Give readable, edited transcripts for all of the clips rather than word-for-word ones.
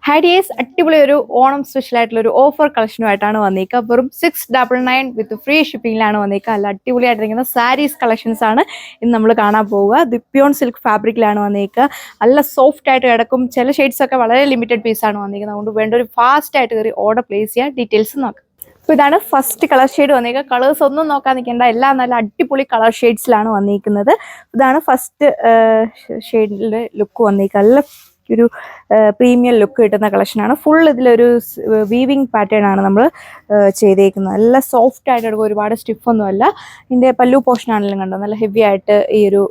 ഹാഡിയേഴ്സ് അടിപൊളി ഒരു ഓണം സ്പെഷ്യൽ ആയിട്ടുള്ള ഒരു ഓഫർ കളക്ഷനുമായിട്ടാണ് വന്നേക്കുക. വെറും 699 വിത്ത് ഫ്രീ ഷിപ്പിംഗിലാണ് വന്നേക്കുക. നല്ല അടിപൊളിയായിട്ടിരിക്കുന്ന സാരീസ് കളക്ഷൻസ് ആണ് ഇന്ന് നമ്മൾ കാണാൻ പോവുക. ദിപ്യോൺ സിൽക്ക് ഫാബ്രിക്കിലാണ് വന്നേക്കുക. നല്ല സോഫ്റ്റ് ആയിട്ട് കിടക്കും. ചില ഷെയ്ഡ്സ് ഒക്കെ വളരെ ലിമിറ്റഡ് പീസാണ് വന്നിരിക്കുന്നത്. അതുകൊണ്ട് വേണ്ട ഒരു ഫാസ്റ്റ് ആയിട്ട് കയറി ഓർഡർ പ്ലേസ് ചെയ്യുക. ഡീറ്റെയിൽസ് നോക്കാം. അപ്പോൾ ഇതാണ് ഫസ്റ്റ് കളർ ഷെയ്ഡ് വന്നേക്കുക. കളേഴ്സ് ഒന്നും നോക്കാൻ നിൽക്കേണ്ട, എല്ലാം നല്ല അടിപൊളി കളർ ഷെയ്ഡ്സിലാണ് വന്നിരിക്കുന്നത്. ഇതാണ് ഫസ്റ്റ് ഷെയ്ഡിൻ്റെ ലുക്ക് വന്നിരിക്കുക. നല്ല ഒരു പ്രീമിയം ലുക്ക് കിട്ടുന്ന കളക്ഷനാണ്. ഫുൾ ഇതിലൊരു വീവിങ് പാറ്റേൺ ആണ് നമ്മൾ ചെയ്തേക്കുന്നത്. നല്ല സോഫ്റ്റ് ആയിട്ട് എടുക്കും, ഒരുപാട് സ്റ്റിഫൊന്നും അല്ല. ഇതിൻ്റെ പല്ലു പോർഷൻ ആണെങ്കിലും കണ്ടോ, നല്ല ഹെവി ആയിട്ട് ഈ ഒരു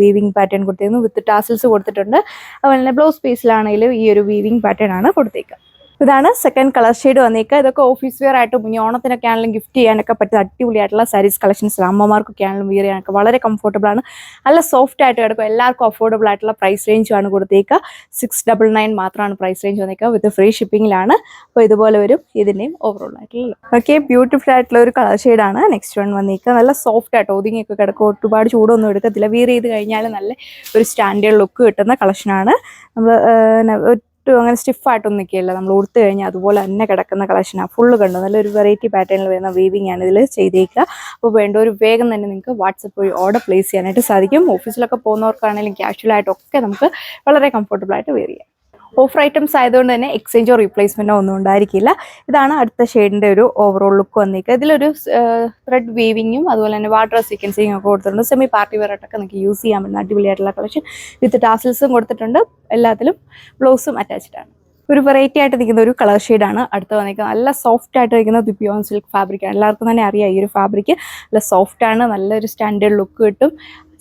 വീവിങ് പാറ്റേൺ കൊടുത്തേക്കുന്നു. വിത്ത് ടാസിൽസ് കൊടുത്തിട്ടുണ്ട്. അതുപോലെ തന്നെ ബ്ലൗസ് പീസിലാണെങ്കിലും ഈ ഒരു വീവിങ് പാറ്റേൺ ആണ് കൊടുത്തേക്കുക. ഇതാണ് സെക്കൻഡ് കളർ ഷെയ്ഡ് വന്നേക്കുക. ഇതൊക്കെ ഓഫീസ് വെയർ ആയിട്ടും ഓണത്തിനൊക്കെ ആണെങ്കിലും ഗിഫ്റ്റ് ചെയ്യാനൊക്കെ പറ്റുന്ന അടിപൊളിയായിട്ടുള്ള സാരീസ് കളക്ഷൻസ്. അമ്മമാർക്കൊക്കെ ആണെങ്കിലും വിയർ ചെയ്യാനൊക്കെ വളരെ കംഫർട്ടബിൾ ആണ്. നല്ല സോഫ്റ്റ് ആയിട്ട് കിടക്കും. എല്ലാവർക്കും അഫോർഡബിൾ ആയിട്ടുള്ള പ്രൈസ് റേഞ്ചുമാണ് കൊടുത്തേക്കുക. 699 മാത്രമാണ് പ്രൈസ് റേഞ്ച് വന്നേക്കുക. വിത്ത് ഫ്രീ ഷിപ്പിംഗിലാണ്. അപ്പോൾ ഇതുപോലെ വരും ഇതിൻ്റെയും ഓവറോൾ ആയിട്ടുള്ള. ഓക്കെ, ബ്യൂട്ടിഫുൾ ആയിട്ടുള്ള ഒരു കളർ ഷെയ്ഡാണ് നെക്സ്റ്റ് വൺ വന്നേക്കുക. നല്ല സോഫ്റ്റ് ആയിട്ട് ഒതുങ്ങിയൊക്കെ കിടക്കും. ഒരുപാട് ചൂടൊന്നും എടുക്കത്തില്ല. വിയർ ചെയ്ത് കഴിഞ്ഞാൽ നല്ല ഒരു സ്റ്റാൻഡേർഡ് ലുക്ക് കിട്ടുന്ന കളക്ഷനാണ്. നമ്മൾ അങ്ങനെ സ്റ്റിഫായിട്ടൊന്നും നിൽക്കില്ല. നമ്മൾ ഉടുത്ത് കഴിഞ്ഞാൽ അതുപോലെ തന്നെ കിടക്കുന്ന കളക്ഷനാണ്. ഫുള്ള് കണ്ടു നല്ലൊരു വെറൈറ്റി പാറ്റേണിൽ വരുന്ന വീവിംഗ് ആണ് ഇതിൽ ചെയ്തേക്കുക. അപ്പോൾ വേണ്ട ഒരു വേഗം തന്നെ നിങ്ങൾക്ക് വാട്സപ്പ് വഴി ഓർഡർ പ്ലേസ് ചെയ്യാനായിട്ട് സാധിക്കും. ഓഫീസിലൊക്കെ പോകുന്നവർക്കാണെങ്കിലും ക്യാഷ്വലായിട്ടൊക്കെ നമുക്ക് വളരെ കംഫർട്ടബിൾ ആയിട്ട് വെയർ ചെയ്യാം. ഓഫർ ഐറ്റംസ് ആയതുകൊണ്ട് തന്നെ എക്സ്ചേഞ്ചോ റീപ്ലേസ്മെൻറ്റോ ഒന്നും ഉണ്ടായിരിക്കില്ല. ഇതാണ് അടുത്ത ഷെയ്ഡിൻ്റെ ഒരു ഓവറോൾ ലുക്ക് വന്നിരിക്കുക. ഇതിലൊരു ത്രെഡ് വീവിങ്ങും അതുപോലെ തന്നെ വാട്ടർ സീക്വൻസിങ്ങും ഒക്കെ കൊടുത്തിട്ടുണ്ട്. സെമി പാർട്ടി വെയർ ആയിട്ടൊക്കെ നമുക്ക് യൂസ് ചെയ്യാൻ പറ്റുന്ന അടിപൊളിയായിട്ടുള്ള കളക്ഷൻ. വിത്ത് ടാസിൽസും കൊടുത്തിട്ടുണ്ട്. എല്ലാത്തിലും ബ്ലൗസും അറ്റാച്ച്ഡ് ആണ്. ഒരു വെറൈറ്റി ആയിട്ട് നിൽക്കുന്ന ഒരു കളർ ഷെയ്ഡാണ് അടുത്ത് വന്നിരിക്കുന്നത്. നല്ല സോഫ്റ്റ് ആയിട്ട് നിൽക്കുന്ന ദിപ്യോൺ സിൽക്ക് ഫാബ്രിക്കാണ്. എല്ലാവർക്കും തന്നെ അറിയാം ഈ ഒരു ഫാബ്രിക് നല്ല സോഫ്റ്റ് ആണ്. നല്ലൊരു സ്റ്റാൻഡേർഡ് ലുക്ക് കിട്ടും.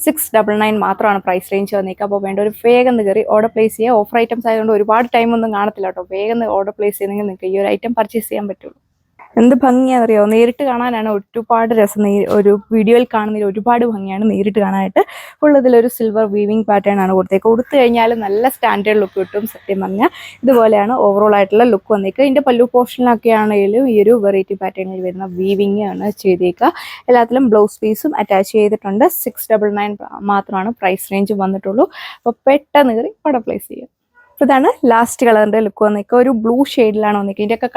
699 മാത്രമാണ് പ്രൈസ് റേഞ്ച് വന്നിരിക്കുക. അപ്പോൾ വേണ്ട ഒരു വേഗം കയറി ഓർഡർ പ്ലേസ് ചെയ്യുക. ഓഫർ ഐറ്റംസ് ആയതുകൊണ്ട് ഒരുപാട് ടൈമൊന്നും കാണത്തില്ല കേട്ടോ. വേഗം ഓർഡർ പ്ലേസ് ചെയ്തെങ്കിൽ നിങ്ങൾക്ക് ഈ ഒരു ഐറ്റം പർച്ചേസ് ചെയ്യാൻ പറ്റുള്ളൂ. എന്ത് ഭംഗിയാണെന്നറിയോ, നേരിട്ട് കാണാനാണ് ഒരുപാട് രസം. ഒരു വീഡിയോയിൽ കാണുന്നതിൽ ഒരുപാട് ഭംഗിയാണ് നേരിട്ട് കാണാനായിട്ട്. ഫുൾ ഇതിലൊരു സിൽവർ വീവിങ് പാറ്റേൺ ആണ് കൊടുത്തേക്ക്. കൊടുത്തു കഴിഞ്ഞാൽ നല്ല സ്റ്റാൻഡേർഡ് ലുക്ക് കിട്ടും. സത്യം പറഞ്ഞാൽ ഇതുപോലെയാണ് ഓവറോൾ ആയിട്ടുള്ള ലുക്ക് വന്നേക്കുക. ഇതിൻ്റെ പല്ലു പോർഷനിലൊക്കെ ആണെങ്കിലും ഈ ഒരു വെറൈറ്റി പാറ്റേണിൽ വരുന്ന വീവിങ് ആണ് ചെയ്തേക്കുക. എല്ലാത്തിലും ബ്ലൗസ് പീസും അറ്റാച്ച് ചെയ്തിട്ടുണ്ട്. 699 മാത്രമാണ് പ്രൈസ് റേഞ്ച് വന്നിട്ടുള്ളൂ. അപ്പോൾ പെട്ടെന്ന് കയറി ഓർഡർ പ്ലേസ് ചെയ്യുക. അപ്പോൾ ഇതാണ് ലാസ്റ്റ് കളറിൻ്റെ ലുക്ക് വന്നേക്കുക. ഒരു ബ്ലൂ ഷെയ്ഡിലാണ് വന്നേക്കുക. ഇതിൻ്റെയൊക്കെ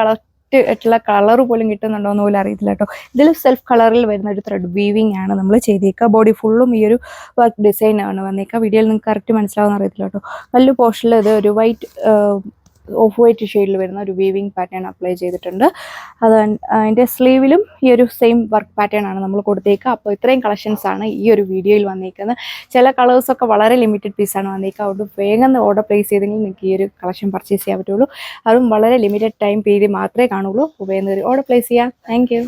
ആയിട്ടുള്ള കളർ പോലും കിട്ടുന്നുണ്ടോ എന്ന് പോലും അറിയത്തില്ല കേട്ടോ. ഇതിൽ സെൽഫ് കളറിൽ വരുന്ന ഒരു ത്രെഡ് വീവിങ് ആണ് നമ്മൾ ചെയ്തേക്കുക. ബോഡി ഫുള്ളും ഈ ഒരു വർക്ക് ഡിസൈൻ ആണ് വന്നേക്കുക. വീഡിയോയിൽ നിങ്ങൾക്ക് കറക്റ്റ് മനസ്സിലാവുന്ന അറിയത്തില്ല കേട്ടോ. വലിയ പോർഷനിൽ ഇത് ഒരു ഓഫ് വൈറ്റ് ഷെയ്ഡിൽ വരുന്ന ഒരു വീവിങ് പാറ്റേൺ അപ്ലൈ ചെയ്തിട്ടുണ്ട്. അത് അതിൻ്റെ സ്ലീവിലും ഈ ഒരു സെയിം വർക്ക് പാറ്റേൺ ആണ് നമ്മൾ കൊടുത്തേക്കുക. അപ്പോൾ ഇത്രയും കളക്ഷൻസ് ആണ് ഈ ഒരു വീഡിയോയിൽ വന്നിരിക്കുന്നത്. ചില കളേഴ്സൊക്കെ വളരെ ലിമിറ്റഡ് പീസാണ് വന്നിരിക്കുക. അതുകൊണ്ട് വേഗം ഓർഡർ പ്ലേസ് ചെയ്തെങ്കിൽ നിങ്ങൾക്ക് ഈ ഒരു കളക്ഷൻ പർച്ചേസ് ചെയ്യാൻ പറ്റുള്ളൂ. അതും വളരെ ലിമിറ്റഡ് ടൈം പീരീഡ് മാത്രമേ കാണുള്ളൂ. വേഗം ഓർഡർ പ്ലേസ് ചെയ്യാം. Thank you.